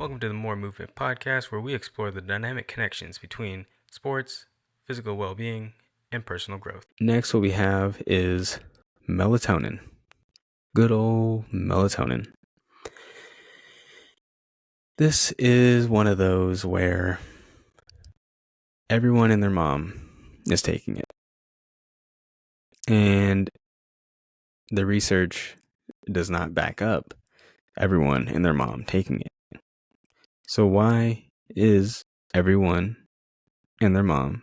Welcome to the More Movement podcast, where we explore the dynamic connections between sports, physical well-being, and personal growth. Next, what we have is melatonin. Good old melatonin. This is one of those where everyone and their mom is taking it. And the research does not back up everyone and their mom taking it. So why is everyone and their mom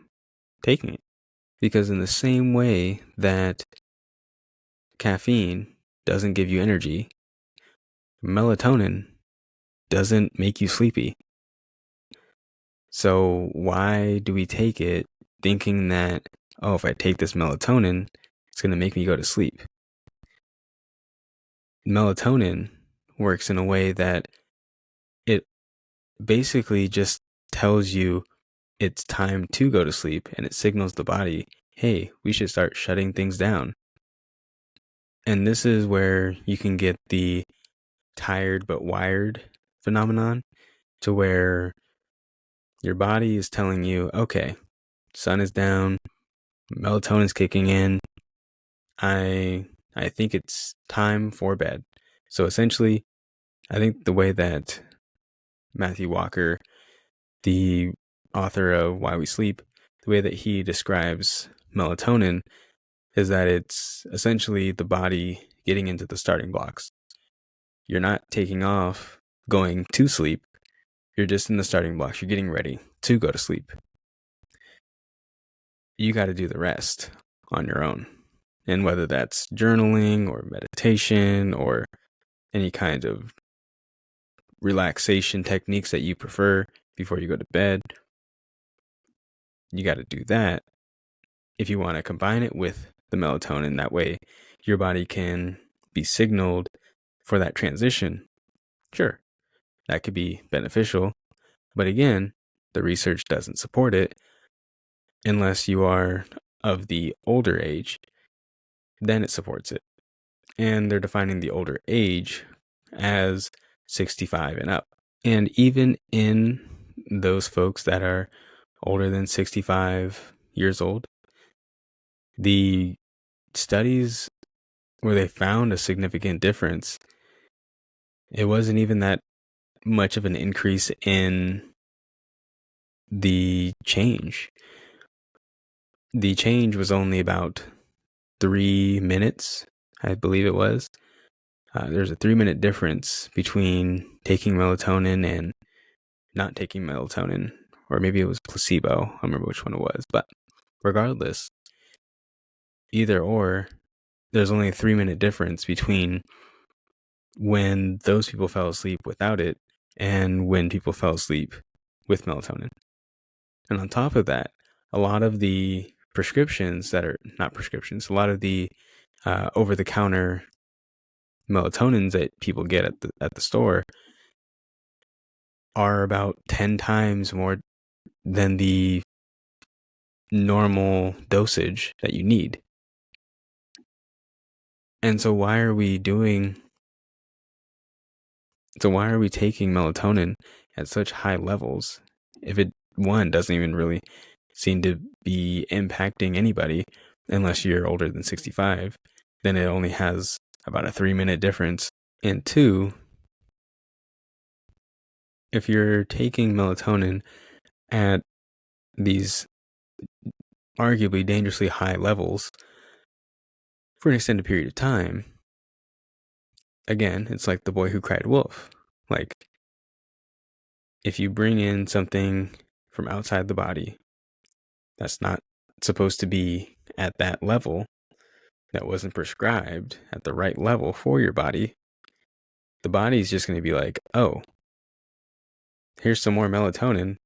taking it? Because in the same way that caffeine doesn't give you energy, melatonin doesn't make you sleepy. So why do we take it thinking that, oh, if I take this melatonin, it's going to make me go to sleep? Melatonin works in a way that it basically just tells you it's time to go to sleep, and it signals the body, hey, we should start shutting things down. And this is where you can get the tired but wired phenomenon, to where your body is telling you, okay, sun is down, melatonin's kicking in, I think it's time for bed. So essentially, I think the way that Matthew Walker, the author of Why We Sleep, the way that he describes melatonin is that it's essentially the body getting into the starting blocks. You're not taking off going to sleep. You're just in the starting blocks. You're getting ready to go to sleep. You got to do the rest on your own. And whether that's journaling or meditation or any kind of relaxation techniques that you prefer before you go to bed, you got to do that if you want to combine it with the melatonin. That way your body can be signaled for that transition. Sure, that could be beneficial. But again, the research doesn't support it unless you are of the older age. Then it supports it. And they're defining the older age as 65 and up. And even in those folks that are older than 65 years old, the studies where they found a significant difference, it wasn't even that much of an increase in the change. The change was only about 3 minutes, I believe it was. There's a 3-minute difference between taking melatonin and not taking melatonin, or maybe it was placebo. I don't remember which one it was, but regardless, either or, there's only a 3-minute difference between when those people fell asleep without it and when people fell asleep with melatonin. And on top of that, a lot of the prescriptions that are not prescriptions, a lot of the over-the-counter melatonins that people get at the store are about 10 times more than the normal dosage that you need. And so why are we taking melatonin at such high levels if it, one, doesn't even really seem to be impacting anybody unless you're older than 65? Then it only has about a 3-minute difference. And two, if you're taking melatonin at these arguably dangerously high levels for an extended period of time, again, it's like the boy who cried wolf. Like, if you bring in something from outside the body that's not supposed to be at that level, that wasn't prescribed at the right level for your body, the body's just going to be like, oh, here's some more melatonin.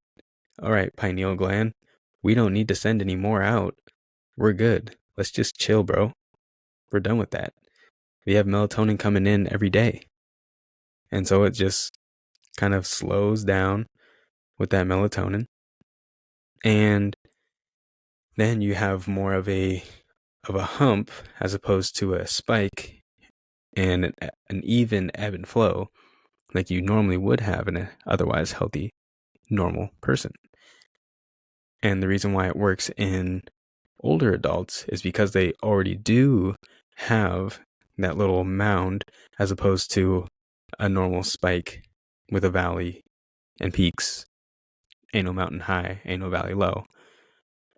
All right, pineal gland, we don't need to send any more out. We're good. Let's just chill, bro. We're done with that. We have melatonin coming in every day. And so it just kind of slows down with that melatonin. And then you have more of a hump as opposed to a spike and an even ebb and flow like you normally would have in an otherwise healthy, normal person. And the reason why it works in older adults is because they already do have that little mound as opposed to a normal spike with a valley and peaks. Ain't no mountain high, ain't no valley low,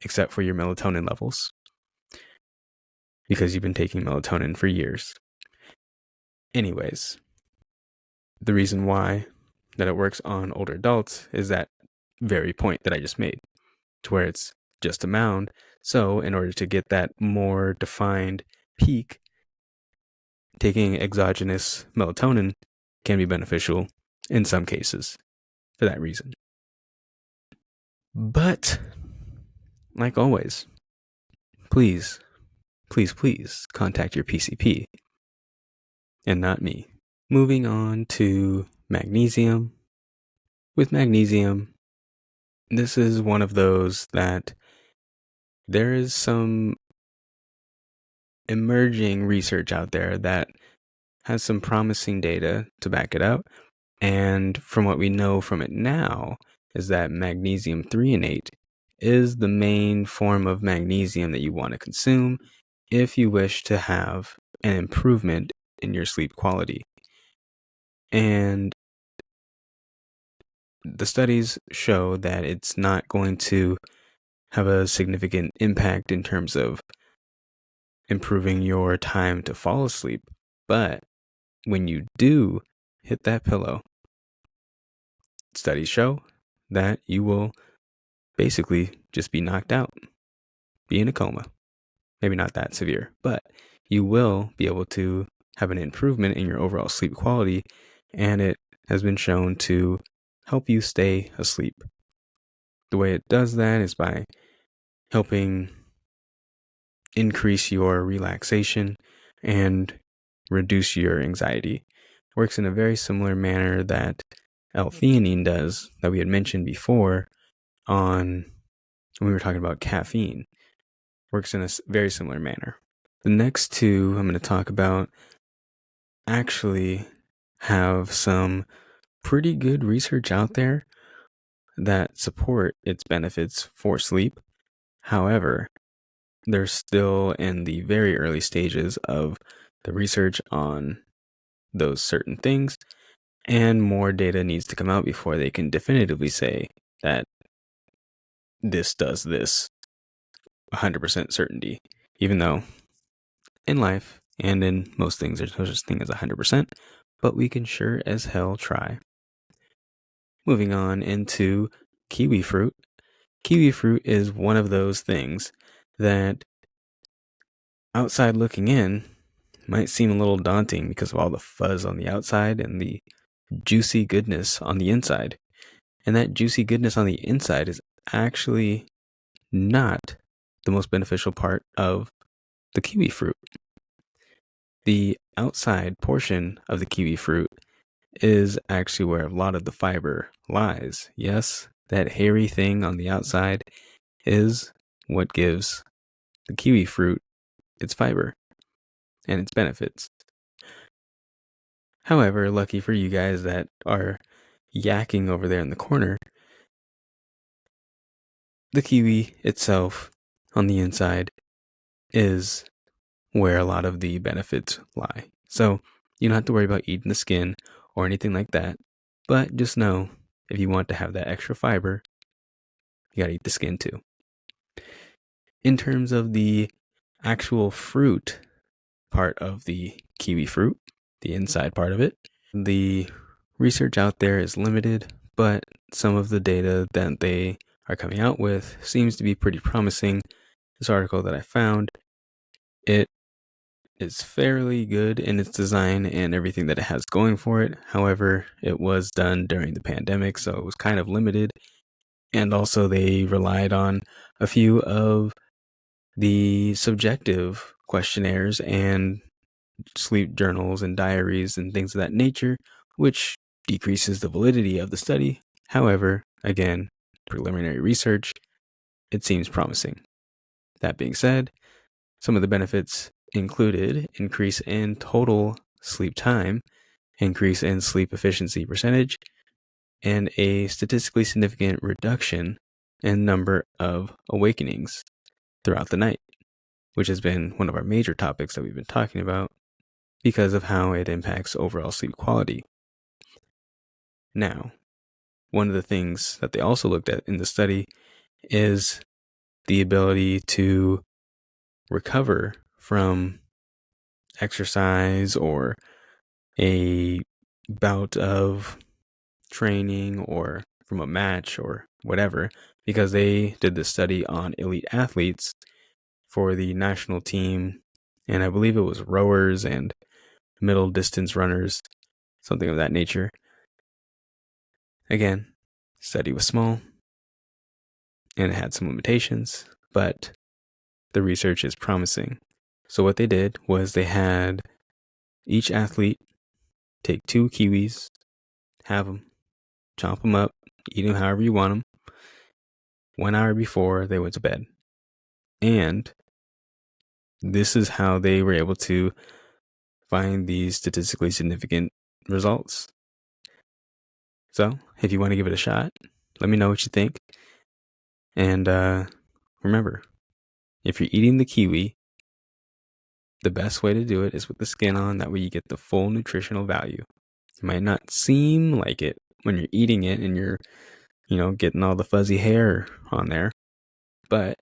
except for your melatonin levels, because you've been taking melatonin for years. Anyways, the reason why that it works on older adults is that very point that I just made, to where it's just a mound. So in order to get that more defined peak, taking exogenous melatonin can be beneficial in some cases for that reason. But, like always, please contact your PCP and not me. Moving on to magnesium. With magnesium, this is one of those that there is some emerging research out there that has some promising data to back it up. And from what we know from it now is that magnesium threonate is the main form of magnesium that you want to consume if you wish to have an improvement in your sleep quality. And the studies show that it's not going to have a significant impact in terms of improving your time to fall asleep. But when you do hit that pillow, studies show that you will basically just be knocked out, be in a coma. Maybe not that severe, but you will be able to have an improvement in your overall sleep quality, and it has been shown to help you stay asleep. The way it does that is by helping increase your relaxation and reduce your anxiety. Works in a very similar manner that L-theanine does, that we had mentioned before when we were talking about caffeine. Works in a very similar manner. The next two I'm going to talk about actually have some pretty good research out there that support its benefits for sleep. However, they're still in the very early stages of the research on those certain things, and more data needs to come out before they can definitively say that this does this 100% certainty, even though in life and in most things there's no such thing as 100%, but we can sure as hell try. Moving on into kiwi fruit. Kiwi fruit is one of those things that outside looking in might seem a little daunting because of all the fuzz on the outside and the juicy goodness on the inside. And that juicy goodness on the inside is actually not the most beneficial part of the kiwi fruit. The outside portion of the kiwi fruit is actually where a lot of the fiber lies. Yes, that hairy thing on the outside is what gives the kiwi fruit its fiber and its benefits. However, lucky for you guys that are yakking over there in the corner, the kiwi itself on the inside is where a lot of the benefits lie. So you don't have to worry about eating the skin or anything like that. But just know, if you want to have that extra fiber, you gotta eat the skin too. In terms of the actual fruit part of the kiwi fruit, the inside part of it, the research out there is limited, but some of the data that they are coming out with seems to be pretty promising. This article that I found, it is fairly good in its design and everything that it has going for it. However, it was done during the pandemic, so it was kind of limited. And also they relied on a few of the subjective questionnaires and sleep journals and diaries and things of that nature, which decreases the validity of the study. However, again, preliminary research, it seems promising. That being said, some of the benefits included increase in total sleep time, increase in sleep efficiency percentage, and a statistically significant reduction in number of awakenings throughout the night, which has been one of our major topics that we've been talking about because of how it impacts overall sleep quality. Now, one of the things that they also looked at in the study is the ability to recover from exercise or a bout of training or from a match or whatever, because they did this study on elite athletes for the national team, and I believe it was rowers and middle distance runners, something of that nature. Again, study was small and it had some limitations, but the research is promising. So what they did was they had each athlete take 2 kiwis, have them, chomp them up, eat them however you want them, 1 hour before they went to bed. And this is how they were able to find these statistically significant results. So if you want to give it a shot, let me know what you think. And remember, if you're eating the kiwi, the best way to do it is with the skin on. That way you get the full nutritional value. It might not seem like it when you're eating it and you're, getting all the fuzzy hair on there, but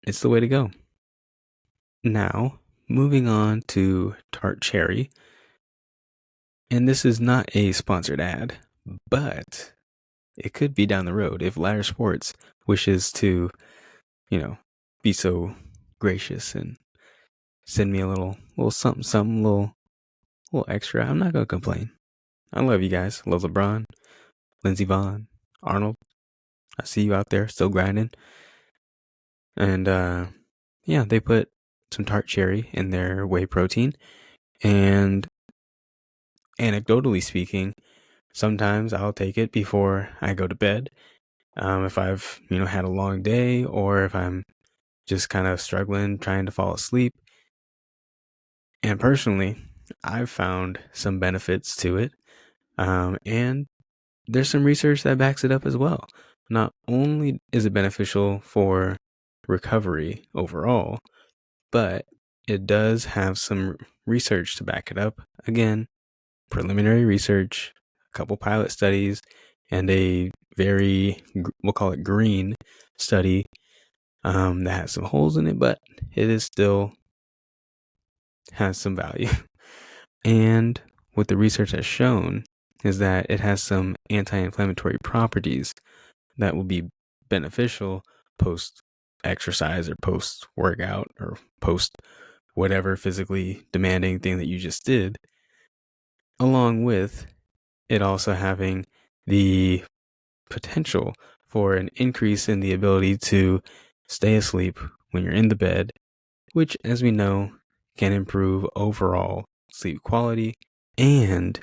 it's the way to go. Now, moving on to Tart Cherry. And this is not a sponsored ad, but it could be down the road if Ladder Sports wishes to, be so gracious and send me a little something, little extra. I'm not gonna complain. I love you guys. Love LeBron, Lindsey Vonn, Arnold. I see you out there still grinding. And they put some Tart Cherry in their whey protein. And anecdotally speaking, sometimes I'll take it before I go to bed. If I've, had a long day, or if I'm just kind of struggling, trying to fall asleep. And personally, I've found some benefits to it. And there's some research that backs it up as well. Not only is it beneficial for recovery overall, but it does have some research to back it up. Again, preliminary research, a couple pilot studies, and a very, we'll call it green study that has some holes in it, but it is still has some value. And what the research has shown is that it has some anti-inflammatory properties that will be beneficial post-exercise or post-workout or post whatever physically demanding thing that you just did, along with it also having the potential for an increase in the ability to stay asleep when you're in the bed, which, as we know, can improve overall sleep quality. And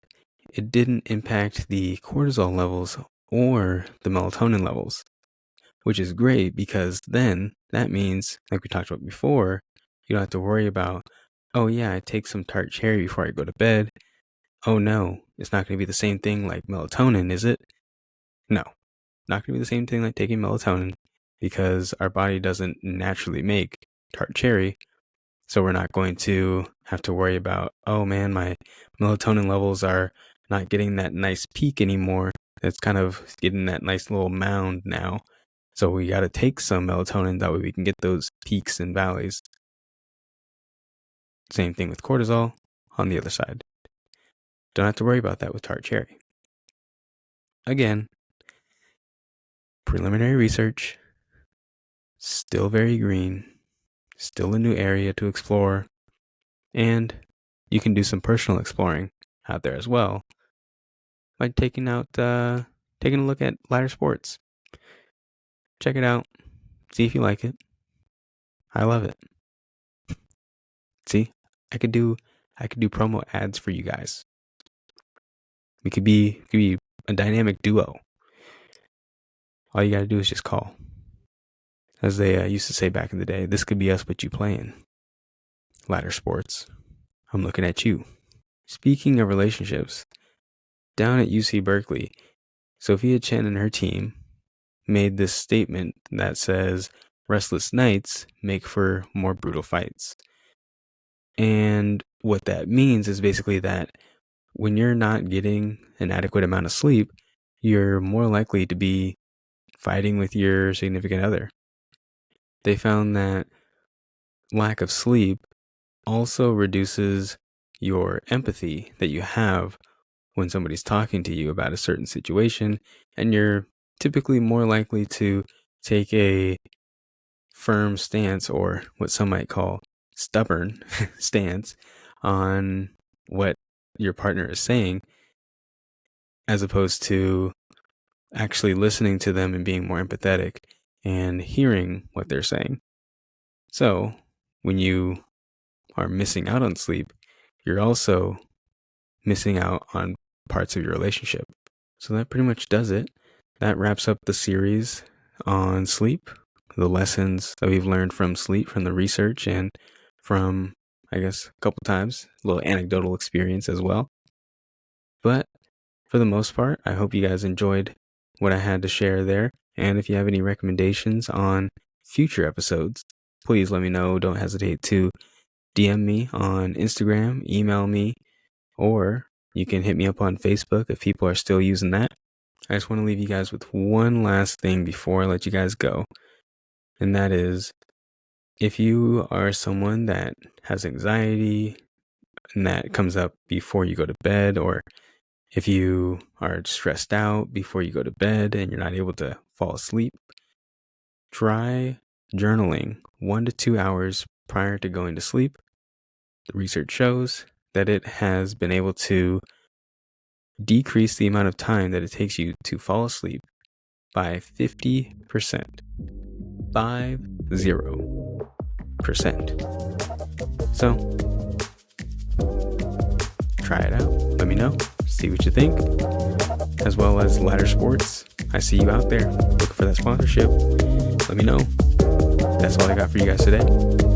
it didn't impact the cortisol levels or the melatonin levels, which is great because then that means, like we talked about before, you don't have to worry about, oh yeah, I take some Tart Cherry before I go to bed. Oh no, it's not going to be the same thing like melatonin, is it? No, not going to be the same thing like taking melatonin because our body doesn't naturally make Tart Cherry. So we're not going to have to worry about, oh man, my melatonin levels are not getting that nice peak anymore. It's kind of getting that nice little mound now. So we got to take some melatonin, that way we can get those peaks and valleys. Same thing with cortisol on the other side. Don't have to worry about that with Tart Cherry. Again, preliminary research, still very green, still a new area to explore, and you can do some personal exploring out there as well by taking a look at Ladder Sports. Check it out, see if you like it. I love it. See, I could do promo ads for you guys. We could be a dynamic duo. All you gotta do is just call. As they used to say back in the day, this could be us, but you playing. Ladder Sports. I'm looking at you. speaking of relationships, down at UC Berkeley, Sophia Chen and her team made this statement that says restless nights make for more brutal fights. And what that means is basically that when you're not getting an adequate amount of sleep, you're more likely to be fighting with your significant other. They found that lack of sleep also reduces your empathy that you have when somebody's talking to you about a certain situation, and you're typically more likely to take a firm stance, or what some might call stubborn stance, on what your partner is saying, as opposed to actually listening to them and being more empathetic and hearing what they're saying. So when you are missing out on sleep, you're also missing out on parts of your relationship. So that pretty much does it. That wraps up the series on sleep, the lessons that we've learned from sleep, from the research, and from, I guess, a couple times, a little anecdotal experience as well. But for the most part, I hope you guys enjoyed what I had to share there. And if you have any recommendations on future episodes, please let me know. Don't hesitate to DM me on Instagram, email me, or you can hit me up on Facebook if people are still using that. I just want to leave you guys with one last thing before I let you guys go. And that is, if you are someone that has anxiety and that comes up before you go to bed, or if you are stressed out before you go to bed and you're not able to fall asleep, try journaling 1 to 2 hours prior to going to sleep. The research shows that it has been able to decrease the amount of time that it takes you to fall asleep by 50%. 50%. So, try it out. Let me know. See what you think. As well as Ladder Sports. I see you out there looking for that sponsorship. Let me know. That's all I got for you guys today.